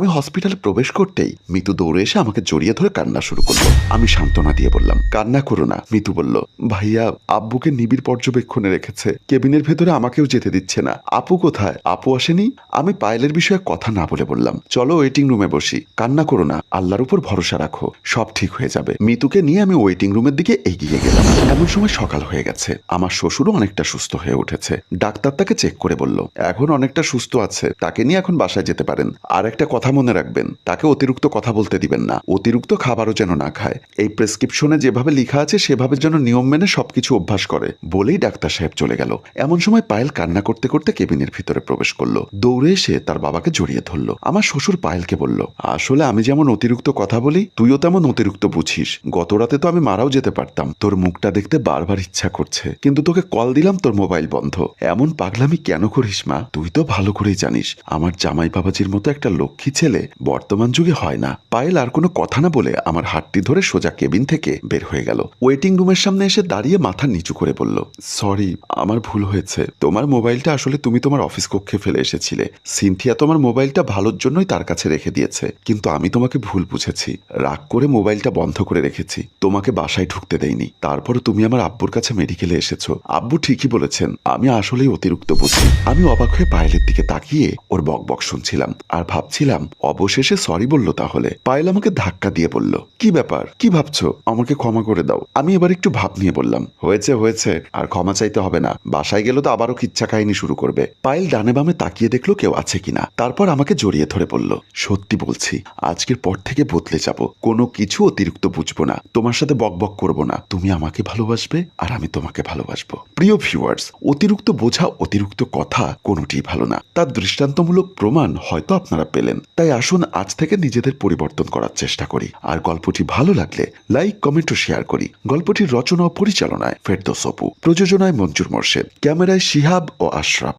আমি হসপিটালে প্রবেশ করতেই মিতু দৌড়ে এসে আমাকে জড়িয়ে ধরে কান্না শুরু করলো। আমি সান্ত্বনা দিয়ে বললাম, কান্না করো না। মিতু বলল, ভাইয়া আব্বুকে নিবিড় পর্যবেক্ষণে রেখেছে, কেবিনের ভেতরে আমাকেও যেতে দিচ্ছে না। আপু কোথায়? আপু আসেনি? আমি পায়েলের বিষয়ে কথা না বলে বললাম, চলো ওয়েটিং রুমে বসি। কান্না করো না, আল্লাহর উপর ভরসা রাখো, সব ঠিক হয়ে যাবে। মিতুকে নিয়ে আমি ওয়েটিং রুমের দিকে এগিয়ে গেলাম। এমন সময় সকাল হয়ে গেছে। আমার শ্বশুরও অনেকটা সুস্থ হয়ে উঠেছে। ডাক্তার তাকে চেক করে বলল, এখন অনেকটা সুস্থ আছে, তাকে নিয়ে এখন বাসায় যেতে পারেন। আর একটা কথা মনে রাখবেন, তাকে অতিরিক্ত কথা বলতে দিবেন না, অতিরিক্ত খাবারও যেন না খায়। এই প্রেসক্রিপশনে যেভাবে লেখা আছে সেভাবে যেন নিয়ম মেনে সবকিছু অভ্যাস করে। বলেই ডাক্তার সাহেব চলে গেল। এমন সময় পায়েল কান্না করতে করতে কেবিনের ভিতরে প্রবেশ করলো। দৌড়ে এসে তার বাবাকে জড়িয়ে ধরলো। আমার শ্বশুর পায়েলকে বলল, আসলে আমি যেমন অতিরিক্ত কথা বলি, তুইও তেমন অতিরিক্ত বুঝিস। গত রাতে তো আমি মারাও যেতে পারতাম, তোর মুখটা দেখতে বারবার ইচ্ছা করছে, কিন্তু তোকে কল দিলাম, তোর মোবাইল বন্ধ। এমন পাগলামি কেন করিস মা? তুই তো ভালো করেই জানিস আমার জামাই বাবাজির মতো একটা লক্ষ্মী ছেলে বর্তমান যুগে হয় না। পায়েল আর কোনো কথা না বলে আমার হাতটি ধরে সোজা কেবিন থেকে বের হয়ে গেল। ওয়েটিং রুমের সামনে এসে দাঁড়িয়ে মাথা নিচু করে বলল, সরি, আমার ভুল হয়েছে। তোমার মোবাইলটা আসলে তুমি তোমার অফিস কক্ষে ফেলে এসেছিলে। সিনথিয়া তোমার মোবাইলটা ভালোর জন্যই তার কাছে রেখে দিয়েছে, কিন্তু আমি তোমাকে ভুল বুঝেছি। রাগ করে মোবাইলটা বন্ধ করে রেখেছি, তোমাকে বাসায় ঢুকতে দেইনি। তারপর তুমি আমার আব্বুর কাছে মেডিকেলে এসেছো। আব্বু ঠিকই বলেছেন, আমি আসলেই অতিরিক্ত বুঝি। আমি অবাক হয়ে পায়েলের দিকে তাকিয়ে ওর বকবক শুনছিলাম আর ভাবছিলাম অবশেষে সরি বলল তাহলে। পায়েল আমাকে ধাক্কা দিয়ে বলল, কি ব্যাপার, কি ভাবছো? আমাকে ক্ষমা করে দাও। আমি এবার একটু ভাব নিয়ে বললাম, হয়েছে হয়েছে, আর ক্ষমা চাইতে হবে না। বাসায় গেলে তো আবারও কিচ্ছা কাহিনী শুরু করবে। পায়েল ডানে বামে তাকিয়ে দেখলো কেউ আছে কিনা, তারপর আমাকে জড়িয়ে ধরে বলল, সত্যি বলছি, আজকের পর থেকে বদলে যাব, কোনো কিছু অতিরিক্ত বুঝবো না, তোমার সাথে বকবক করবো না। তুমি আমাকে ভালোবাসবে আর আমি তোমাকে ভালোবাসবো। প্রিয় ভিউয়ার্স, অতিরিক্ত বোঝা, অতিরিক্ত কথা কোনোটি ভালো না। তার দৃষ্টান্তমূলক প্রমাণ হয়তো আপনারা পেলেন। তাই আসুন আজ থেকে নিজেদের পরিবর্তন করার চেষ্টা করি। আর গল্পটি ভালো লাগলে লাইক, কমেন্ট ও শেয়ার করি। গল্পটির রচনা ও পরিচালনায় ফেরদৌস অপু, প্রযোজনায় মঞ্জুর মোর্শেদ, ক্যামেরায় শিহাব ও আশরাফ।